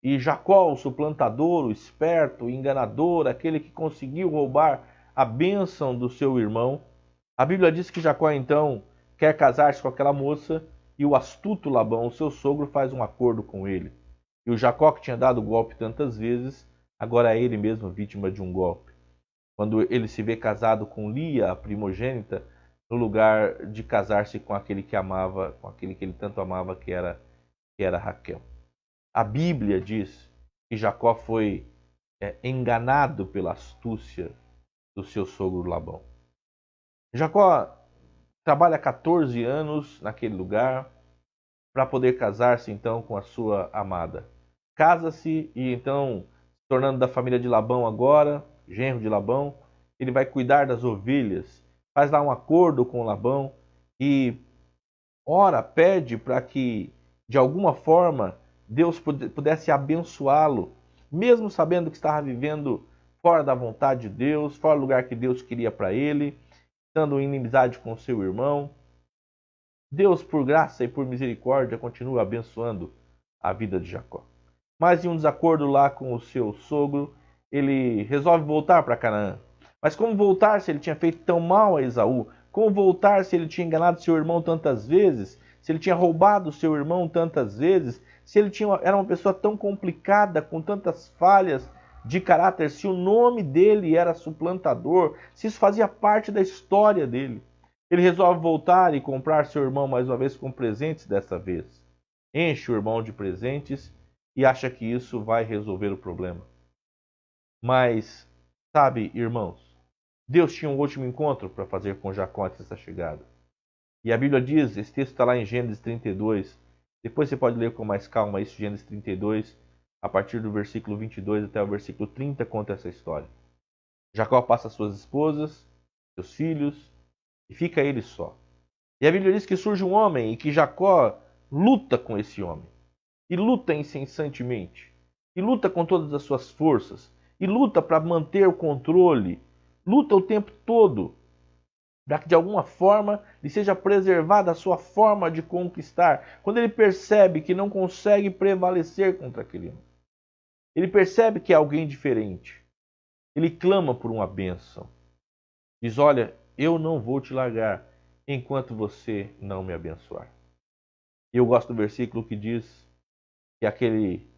e Jacó, o suplantador, o esperto, o enganador, aquele que conseguiu roubar a bênção do seu irmão, a Bíblia diz que Jacó então quer casar-se com aquela moça e o astuto Labão, o seu sogro, faz um acordo com ele. E o Jacó, que tinha dado o golpe tantas vezes, agora é ele mesmo vítima de um golpe. Quando ele se vê casado com Lia, a primogênita, no lugar de casar-se com aquele que amava, com aquele que ele tanto amava, que era Raquel. A Bíblia diz que Jacó foi enganado pela astúcia do seu sogro Labão. Jacó trabalha 14 anos naquele lugar para poder casar-se então com a sua amada. Casa-se e então, se tornando da família de Labão agora, genro de Labão, ele vai cuidar das ovelhas, faz lá um acordo com Labão e ora, pede para que de alguma forma Deus pudesse abençoá-lo, mesmo sabendo que estava vivendo fora da vontade de Deus, fora do lugar que Deus queria para ele, estando em inimizade com seu irmão. Deus, por graça e por misericórdia, continua abençoando a vida de Jacó. Mas em um desacordo lá com o seu sogro, ele resolve voltar para Canaã. Mas como voltar se ele tinha feito tão mal a Esaú? Como voltar se ele tinha enganado seu irmão tantas vezes? Se ele tinha roubado seu irmão tantas vezes? Se ele era uma pessoa tão complicada, com tantas falhas de caráter? Se o nome dele era suplantador? Se isso fazia parte da história dele? Ele resolve voltar e comprar seu irmão mais uma vez com presentes dessa vez. Enche o irmão de presentes e acha que isso vai resolver o problema. Mas, sabe, irmãos, Deus tinha um último encontro para fazer com Jacó antes dessa chegada. E a Bíblia diz, esse texto está lá em Gênesis 32, depois você pode ler com mais calma isso, Gênesis 32, a partir do versículo 22 até o versículo 30, conta essa história. Jacó passa suas esposas, seus filhos, e fica ele só. E a Bíblia diz que surge um homem e que Jacó luta com esse homem. E luta incessantemente. E luta com todas as suas forças. E luta para manter o controle. Luta o tempo todo. Para que de alguma forma lhe seja preservada a sua forma de conquistar. Quando ele percebe que não consegue prevalecer contra aquele homem. Ele percebe que é alguém diferente. Ele clama por uma bênção. Diz, olha, eu não vou te largar enquanto você não me abençoar. E eu gosto do versículo que diz que aquele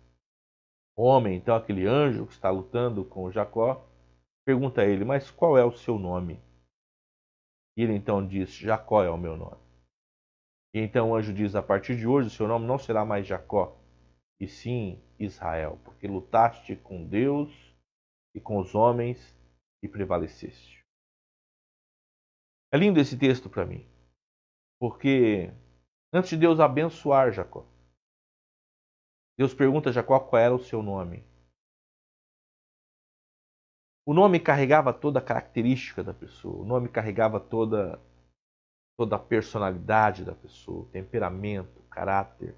homem, então aquele anjo que está lutando com Jacó, pergunta a ele, mas qual é o seu nome? E ele então diz, Jacó é o meu nome. E então o anjo diz, a partir de hoje o seu nome não será mais Jacó, e sim Israel, porque lutaste com Deus e com os homens e prevaleceste. É lindo esse texto para mim, porque antes de Deus abençoar Jacó, Deus pergunta a Jacó qual era o seu nome. O nome carregava toda a característica da pessoa, o nome carregava toda a personalidade da pessoa, temperamento, caráter.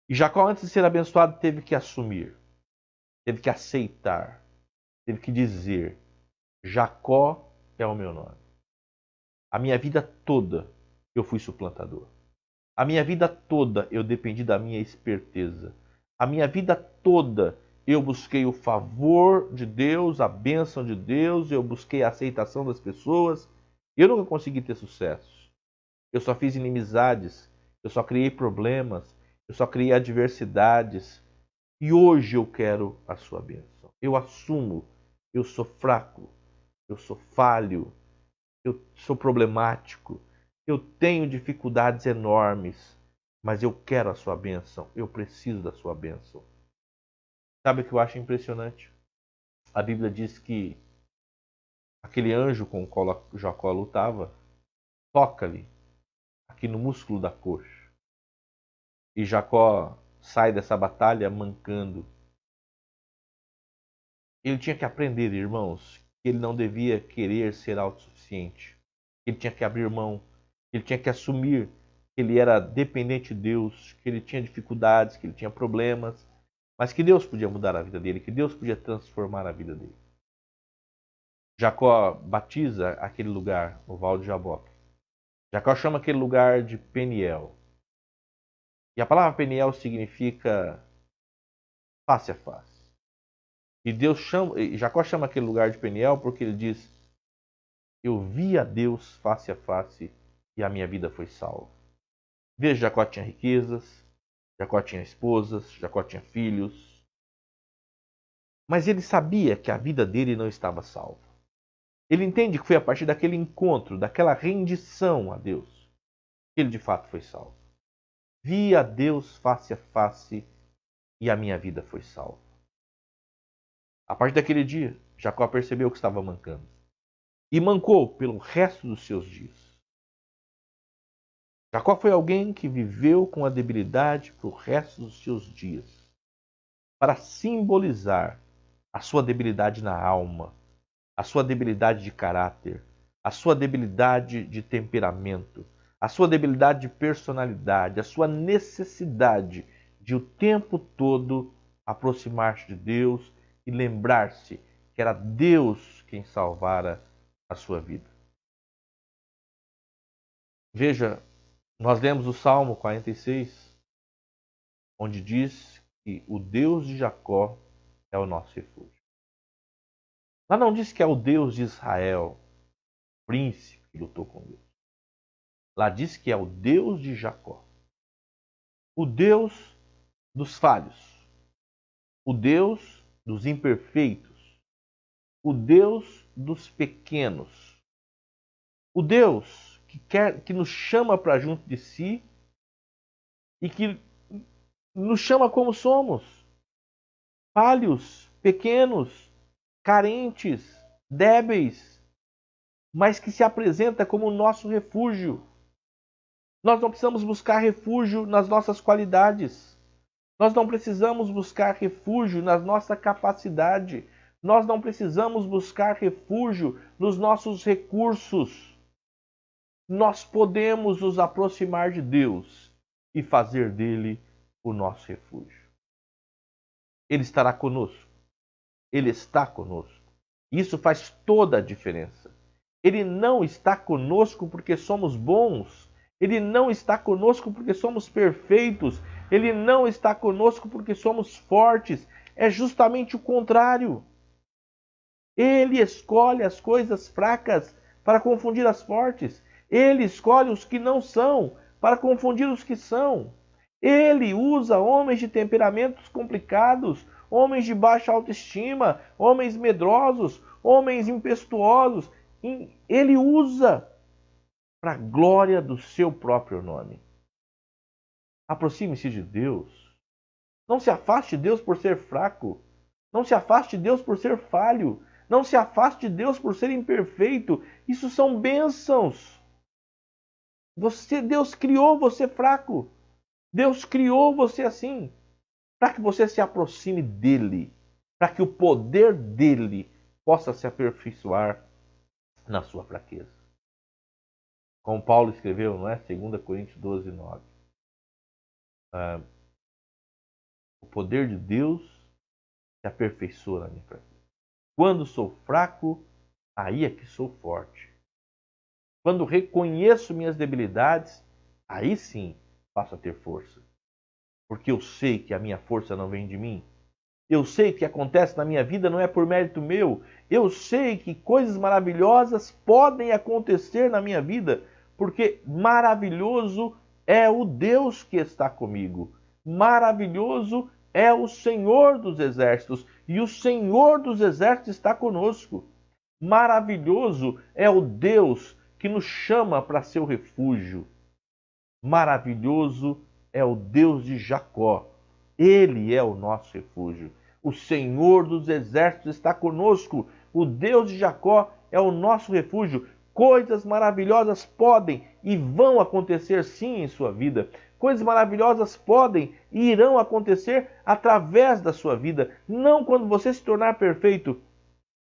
E Jacó, antes de ser abençoado, teve que assumir, teve que aceitar, teve que dizer, Jacó é o meu nome. A minha vida toda eu fui suplantador. A minha vida toda eu dependi da minha esperteza. A minha vida toda eu busquei o favor de Deus, a bênção de Deus, eu busquei a aceitação das pessoas. Eu nunca consegui ter sucesso. Eu só fiz inimizades, eu só criei problemas, eu só criei adversidades. E hoje eu quero a sua bênção. Eu assumo, eu sou fraco, eu sou falho, eu sou problemático, eu tenho dificuldades enormes, mas eu quero a sua bênção, eu preciso da sua bênção. Sabe o que eu acho impressionante? A Bíblia diz que aquele anjo com o qual Jacó lutava, toca-lhe aqui no músculo da coxa. E Jacó sai dessa batalha mancando. Ele tinha que aprender, irmãos, que ele não devia querer ser autossuficiente. Ele tinha que abrir mão. Ele tinha que assumir que ele era dependente de Deus, que ele tinha dificuldades, que ele tinha problemas, mas que Deus podia mudar a vida dele, que Deus podia transformar a vida dele. Jacó batiza aquele lugar, o Val de Jaboque. Jacó chama aquele lugar de Peniel. E a palavra Peniel significa face a face. E Jacó chama aquele lugar de Peniel porque ele diz: eu vi a Deus face a face e a minha vida foi salva. Veja, Jacó tinha riquezas, Jacó tinha esposas, Jacó tinha filhos. Mas ele sabia que a vida dele não estava salva. Ele entende que foi a partir daquele encontro, daquela rendição a Deus, que ele de fato foi salvo. Vi a Deus face a face e a minha vida foi salva. A partir daquele dia, Jacó percebeu que estava mancando. E mancou pelo resto dos seus dias. Jacó foi alguém que viveu com a debilidade para o resto dos seus dias, para simbolizar a sua debilidade na alma, a sua debilidade de caráter, a sua debilidade de temperamento, a sua debilidade de personalidade, a sua necessidade de o tempo todo aproximar-se de Deus e lembrar-se que era Deus quem salvara a sua vida. Veja, nós lemos o Salmo 46, onde diz que o Deus de Jacó é o nosso refúgio. Lá não diz que é o Deus de Israel, príncipe que lutou com Deus. Lá diz que é o Deus de Jacó. O Deus dos falhos. O Deus dos imperfeitos. O Deus dos pequenos. O Deus que nos chama para junto de si e que nos chama como somos. Falhos, pequenos, carentes, débeis, mas que se apresenta como o nosso refúgio. Nós não precisamos buscar refúgio nas nossas qualidades. Nós não precisamos buscar refúgio na nossa capacidade. Nós não precisamos buscar refúgio nos nossos recursos. Nós podemos nos aproximar de Deus e fazer dele o nosso refúgio. Ele estará conosco. Ele está conosco. Isso faz toda a diferença. Ele não está conosco porque somos bons. Ele não está conosco porque somos perfeitos. Ele não está conosco porque somos fortes. É justamente o contrário. Ele escolhe as coisas fracas para confundir as fortes. Ele escolhe os que não são para confundir os que são. Ele usa homens de temperamentos complicados, homens de baixa autoestima, homens medrosos, homens impetuosos. Ele usa para a glória do seu próprio nome. Aproxime-se de Deus. Não se afaste de Deus por ser fraco. Não se afaste de Deus por ser falho. Não se afaste de Deus por ser imperfeito. Isso são bênçãos. Deus criou você fraco. Deus criou você assim, para que você se aproxime dele, para que o poder dele possa se aperfeiçoar na sua fraqueza. Como Paulo escreveu, não é? 2 Coríntios 12, 9. O poder de Deus se aperfeiçoa na minha fraqueza. Quando sou fraco, aí é que sou forte. Quando reconheço minhas debilidades, aí sim passo a ter força. Porque eu sei que a minha força não vem de mim. Eu sei que o que acontece na minha vida não é por mérito meu. Eu sei que coisas maravilhosas podem acontecer na minha vida, porque maravilhoso é o Deus que está comigo. Maravilhoso é o Senhor dos Exércitos, e o Senhor dos Exércitos está conosco. Maravilhoso é o Deus que nos chama para seu refúgio. Maravilhoso é o Deus de Jacó. Ele é o nosso refúgio. O Senhor dos Exércitos está conosco. O Deus de Jacó é o nosso refúgio. Coisas maravilhosas podem e vão acontecer sim em sua vida. Coisas maravilhosas podem e irão acontecer através da sua vida. Não quando você se tornar perfeito,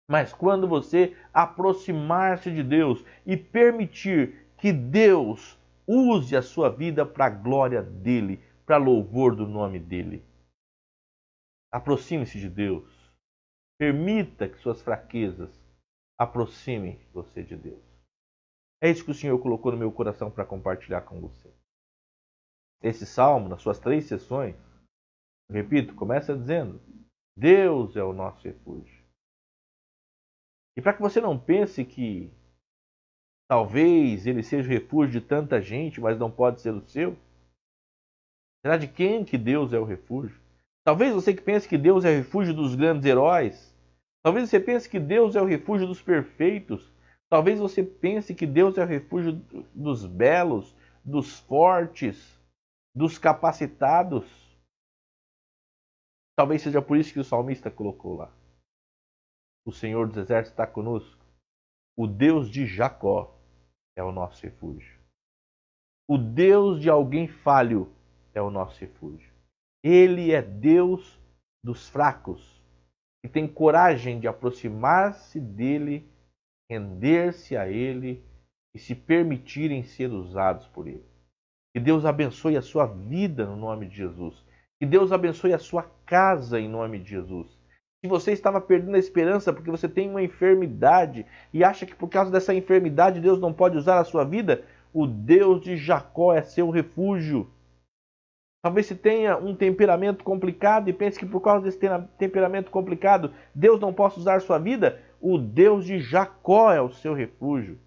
mas quando você aproximar-se de Deus e permitir que Deus use a sua vida para a glória dele, para louvor do nome dele. Aproxime-se de Deus. Permita que suas fraquezas aproximem você de Deus. É isso que o Senhor colocou no meu coração para compartilhar com você. Esse salmo, nas suas 3 sessões, repito, começa dizendo: Deus é o nosso refúgio. E para que você não pense que talvez ele seja o refúgio de tanta gente, mas não pode ser o seu, será de quem que Deus é o refúgio? Talvez você que pense que Deus é o refúgio dos grandes heróis. Talvez você pense que Deus é o refúgio dos perfeitos. Talvez você pense que Deus é o refúgio dos belos, dos fortes, dos capacitados. Talvez seja por isso que o salmista colocou lá: o Senhor dos Exércitos está conosco. O Deus de Jacó é o nosso refúgio. O Deus de alguém falho é o nosso refúgio. Ele é Deus dos fracos, que tem coragem de aproximar-se dele, render-se a ele e se permitirem ser usados por ele. Que Deus abençoe a sua vida no nome de Jesus. Que Deus abençoe a sua casa em nome de Jesus. Se você estava perdendo a esperança porque você tem uma enfermidade e acha que por causa dessa enfermidade Deus não pode usar a sua vida, o Deus de Jacó é seu refúgio. Talvez você tenha um temperamento complicado e pense que por causa desse temperamento complicado Deus não possa usar a sua vida. O Deus de Jacó é o seu refúgio.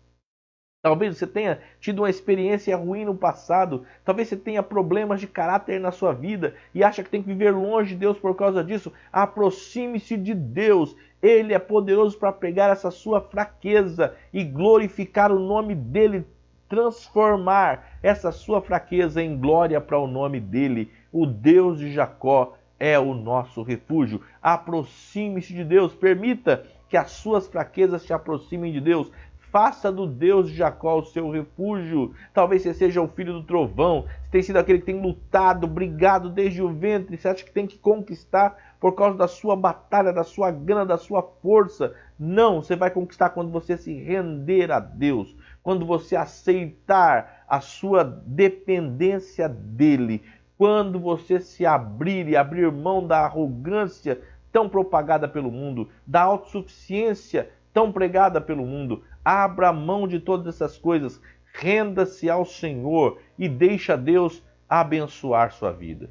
Talvez você tenha tido uma experiência ruim no passado. Talvez você tenha problemas de caráter na sua vida e acha que tem que viver longe de Deus por causa disso. Aproxime-se de Deus. Ele é poderoso para pegar essa sua fraqueza e glorificar o nome dele, transformar essa sua fraqueza em glória para o nome dele. O Deus de Jacó é o nosso refúgio. Aproxime-se de Deus. Permita que as suas fraquezas te aproximem de Deus. Faça do Deus de Jacó o seu refúgio. Talvez você seja o filho do trovão. Você tem sido aquele que tem lutado, brigado desde o ventre. Você acha que tem que conquistar por causa da sua batalha, da sua gana, da sua força. Não, você vai conquistar quando você se render a Deus. Quando você aceitar a sua dependência dele. Quando você se abrir e abrir mão da arrogância tão propagada pelo mundo, da autossuficiência tão pregada pelo mundo. Abra mão de todas essas coisas, renda-se ao Senhor e deixa Deus abençoar sua vida.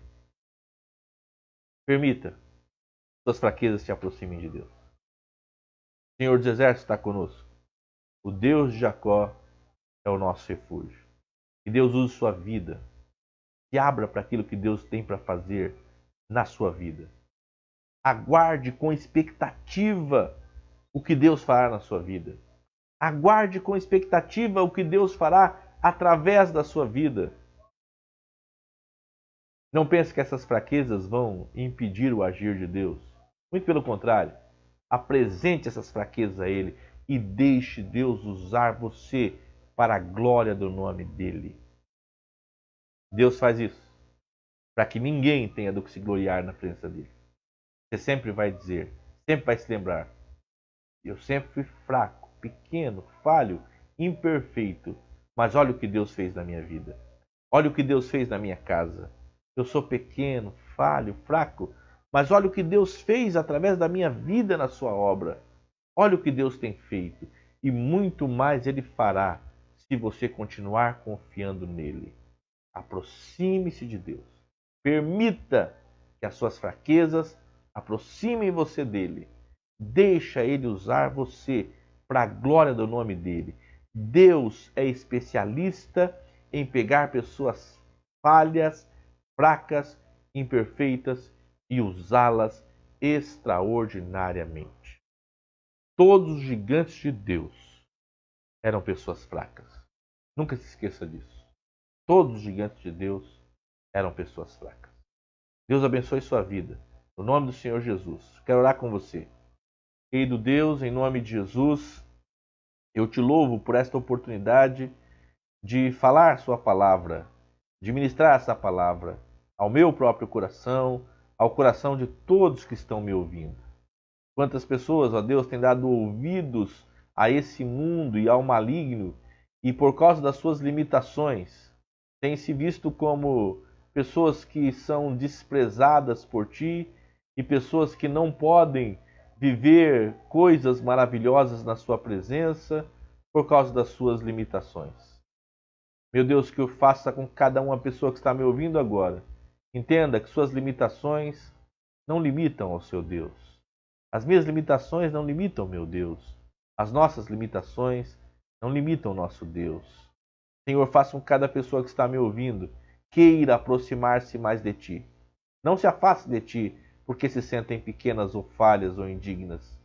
Permita que suas fraquezas te aproximem de Deus. O Senhor dos Exércitos está conosco. O Deus de Jacó é o nosso refúgio. Que Deus use sua vida e abra para aquilo que Deus tem para fazer na sua vida. Aguarde com expectativa o que Deus fará na sua vida. Aguarde com expectativa o que Deus fará através da sua vida. Não pense que essas fraquezas vão impedir o agir de Deus. Muito pelo contrário. Apresente essas fraquezas a Ele e deixe Deus usar você para a glória do nome dEle. Deus faz isso para que ninguém tenha do que se gloriar na presença dEle. Você sempre vai dizer, sempre vai se lembrar: eu sempre fui fraco, pequeno, falho, imperfeito. Mas olha o que Deus fez na minha vida. Olha o que Deus fez na minha casa. Eu sou pequeno, falho, fraco. Mas olha o que Deus fez através da minha vida na sua obra. Olha o que Deus tem feito. E muito mais Ele fará se você continuar confiando nele. Aproxime-se de Deus. Permita que as suas fraquezas aproximem você dele. Deixa ele usar você para a glória do nome dele. Deus é especialista em pegar pessoas falhas, fracas, imperfeitas e usá-las extraordinariamente. Todos os gigantes de Deus eram pessoas fracas. Nunca se esqueça disso. Todos os gigantes de Deus eram pessoas fracas. Deus abençoe sua vida. No nome do Senhor Jesus. Quero orar com você. Querido Deus, em nome de Jesus, eu te louvo por esta oportunidade de falar sua palavra, de ministrar essa palavra ao meu próprio coração, ao coração de todos que estão me ouvindo. Quantas pessoas, ó Deus, têm dado ouvidos a esse mundo e ao maligno e por causa das suas limitações têm se visto como pessoas que são desprezadas por ti e pessoas que não podem viver coisas maravilhosas na sua presença por causa das suas limitações. Meu Deus, que eu faça com cada uma pessoa que está me ouvindo agora. Entenda que suas limitações não limitam ao seu Deus. As minhas limitações não limitam meu Deus. As nossas limitações não limitam o nosso Deus. Senhor, faça com que cada pessoa que está me ouvindo queira aproximar-se mais de Ti. Não se afaste de Ti porque se sentem pequenas ou falhas ou indignas.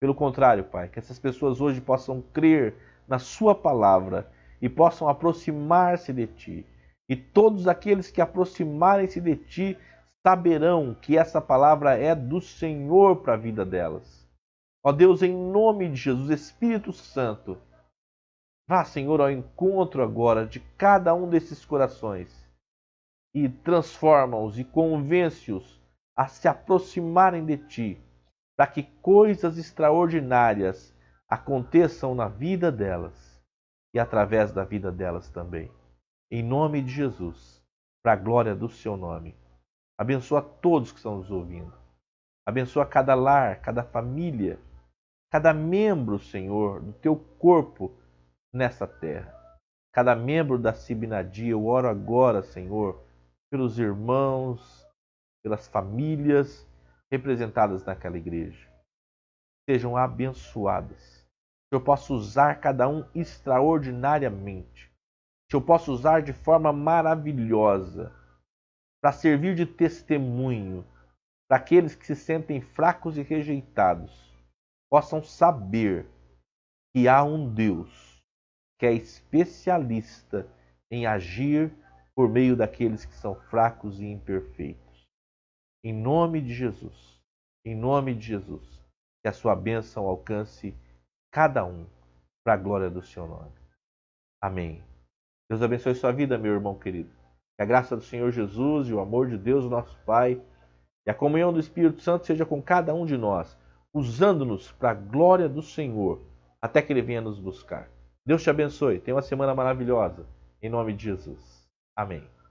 Pelo contrário, Pai, que essas pessoas hoje possam crer na Sua palavra e possam aproximar-se de Ti. E todos aqueles que aproximarem-se de Ti saberão que essa palavra é do Senhor para a vida delas. Ó Deus, em nome de Jesus, Espírito Santo, vá, Senhor, ao encontro agora de cada um desses corações e transforma-os e convence-os a se aproximarem de Ti, para que coisas extraordinárias aconteçam na vida delas e através da vida delas também. Em nome de Jesus, para a glória do Seu nome. Abençoa todos que estão nos ouvindo. Abençoa cada lar, cada família, cada membro, Senhor, do Teu corpo nessa terra. Cada membro da Sibnadia, eu oro agora, Senhor, pelos irmãos, pelas famílias representadas naquela igreja. Sejam abençoadas. Que eu possa usar cada um extraordinariamente. Que eu possa usar de forma maravilhosa para servir de testemunho para aqueles que se sentem fracos e rejeitados, possam saber que há um Deus que é especialista em agir por meio daqueles que são fracos e imperfeitos. Em nome de Jesus, que a sua bênção alcance cada um para a glória do seu nome. Amém. Deus abençoe sua vida, meu irmão querido. Que a graça do Senhor Jesus e o amor de Deus, nosso Pai, e a comunhão do Espírito Santo seja com cada um de nós, usando-nos para a glória do Senhor, até que Ele venha nos buscar. Deus te abençoe. Tenha uma semana maravilhosa. Em nome de Jesus. Amém.